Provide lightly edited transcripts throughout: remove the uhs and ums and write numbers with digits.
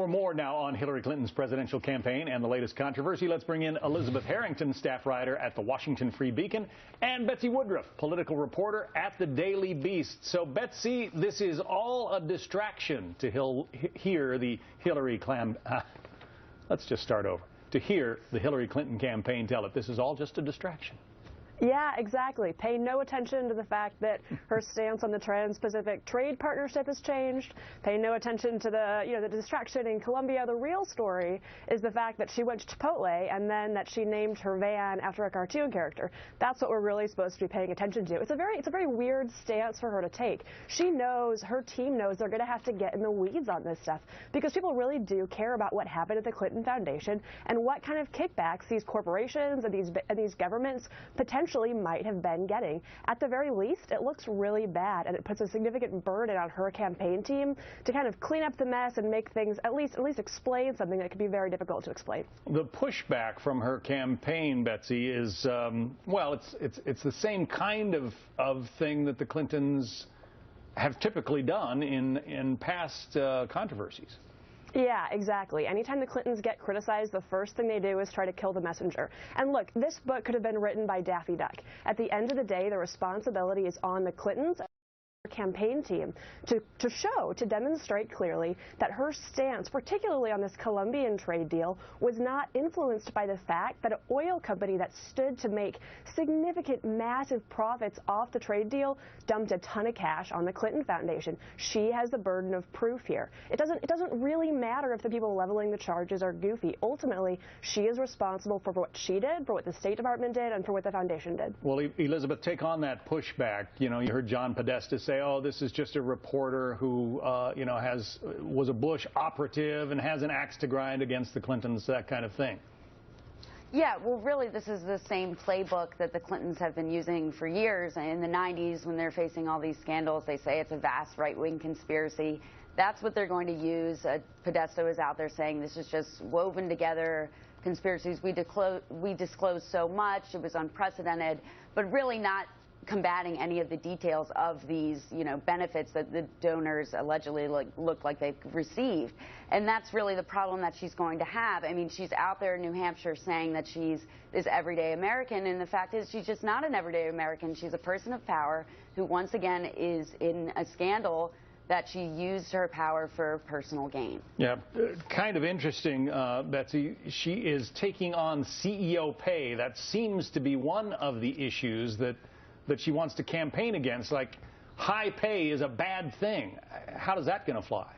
For more now on Hillary Clinton's presidential campaign and the latest controversy, let's bring in Elizabeth Harrington, staff writer at the Washington Free Beacon, and Betsy Woodruff, political reporter at the Daily Beast. So, Betsy, this is all a distraction to hear the Hillary let's just start over. To hear the Hillary Clinton campaign tell it this is all just a distraction. Yeah, exactly. Pay no attention to the fact that her stance on the Trans-Pacific Trade Partnership has changed. Pay no attention to the distraction in Colombia. The real story is the fact that she went to Chipotle and then that she named her van after a cartoon character. That's what we're really supposed to be paying attention to. It's a very weird stance for her to take. She knows, her team knows they're going to have to get in the weeds on this stuff because people really do care about what happened at the Clinton Foundation and what kind of kickbacks these corporations and these governments potentially might have been getting. At the very least, it looks really bad, and it puts a significant burden on her campaign team to kind of clean up the mess and make things, at least explain something that could be very difficult to explain. The pushback from her campaign, Betsy, is, well, it's the same kind of thing that the Clintons have typically done in past controversies. Yeah, exactly. Anytime the Clintons get criticized, the first thing they do is try to kill the messenger. And look, this book could have been written by Daffy Duck. At the end of the day, the responsibility is on the Clintons campaign team to demonstrate clearly that her stance, particularly on this Colombian trade deal, was not influenced by the fact that an oil company that stood to make significant, massive profits off the trade deal dumped a ton of cash on the Clinton Foundation. She has the burden of proof here. It doesn't really matter if the people leveling the charges are goofy. Ultimately, she is responsible for what she did, for what the State Department did, and for what the foundation did. Well, Elizabeth, take on that pushback. You know, you heard John Podesta say, oh, this is just a reporter who, was a Bush operative and has an axe to grind against the Clintons, that kind of thing. Yeah, well, really, this is the same playbook that the Clintons have been using for years. In the 90s, when they're facing all these scandals, they say it's a vast right-wing conspiracy. That's what they're going to use. Podesta was out there saying this is just woven together conspiracies. We disclosed so much, it was unprecedented, but really not combating any of the details of these, benefits that the donors allegedly look like they've received. And that's really the problem that she's going to have. I mean, she's out there in New Hampshire saying that she's this everyday American, and the fact is she's just not an everyday American. She's a person of power who, once again, is in a scandal that she used her power for personal gain. Yeah, kind of interesting, Betsy. She is taking on CEO pay. That seems to be one of the issues that she wants to campaign against, like high pay is a bad thing. How does that going to fly?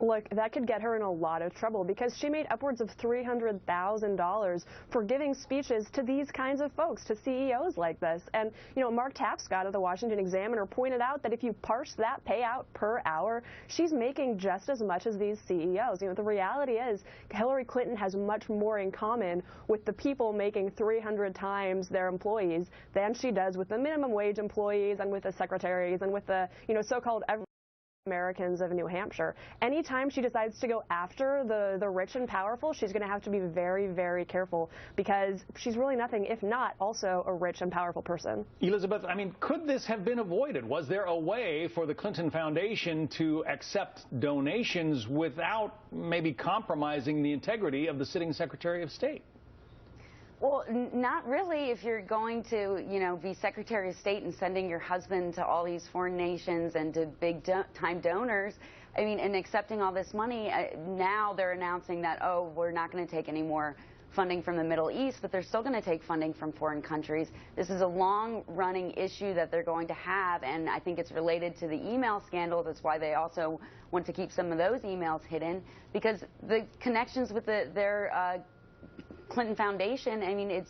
Look, that could get her in a lot of trouble because she made upwards of $300,000 for giving speeches to these kinds of folks, to CEOs like this. And, Mark Tapscott of the Washington Examiner pointed out that if you parse that payout per hour, she's making just as much as these CEOs. The reality is Hillary Clinton has much more in common with the people making 300 times their employees than she does with the minimum wage employees and with the secretaries and with the, so-called Americans of New Hampshire. Anytime she decides to go after the rich and powerful, she's going to have to be very, very careful because she's really nothing if not also a rich and powerful person. Elizabeth, I mean, could this have been avoided? Was there a way for the Clinton Foundation to accept donations without maybe compromising the integrity of the sitting Secretary of State? Well, not really if you're going to, be Secretary of State and sending your husband to all these foreign nations and to big-time donors. I mean, and accepting all this money, now they're announcing that, oh, we're not going to take any more funding from the Middle East, but they're still going to take funding from foreign countries. This is a long-running issue that they're going to have, and I think it's related to the email scandal. That's why they also want to keep some of those emails hidden, because the connections with their Clinton Foundation, I mean, it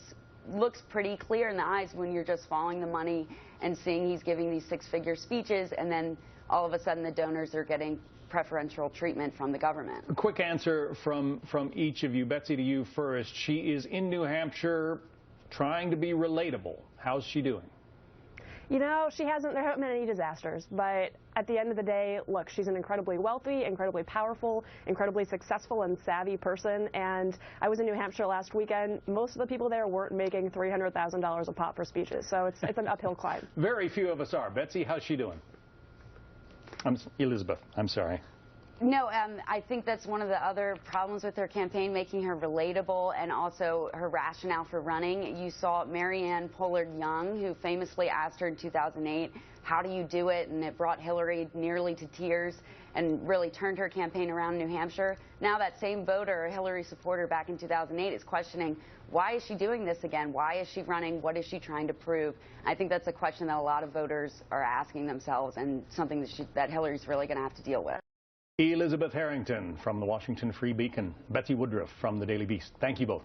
looks pretty clear in the eyes when you're just following the money and seeing he's giving these six-figure speeches, and then all of a sudden the donors are getting preferential treatment from the government. A quick answer from each of you. Betsy, to you first. She is in New Hampshire trying to be relatable. How's she doing? There haven't been any disasters, but at the end of the day, look, she's an incredibly wealthy, incredibly powerful, incredibly successful and savvy person, and I was in New Hampshire last weekend. Most of the people there weren't making $300,000 a pop for speeches, so it's an uphill climb. Very few of us are. Betsy, how's she doing? Elizabeth, I'm sorry. No, I think that's one of the other problems with her campaign, making her relatable and also her rationale for running. You saw Marianne Pollard Young, who famously asked her in 2008, how do you do it? And it brought Hillary nearly to tears and really turned her campaign around in New Hampshire. Now that same voter, a Hillary supporter back in 2008, is questioning, why is she doing this again? Why is she running? What is she trying to prove? I think that's a question that a lot of voters are asking themselves, and something that Hillary's really going to have to deal with. Elizabeth Harrington from the Washington Free Beacon, Betsy Woodruff from the Daily Beast. Thank you both.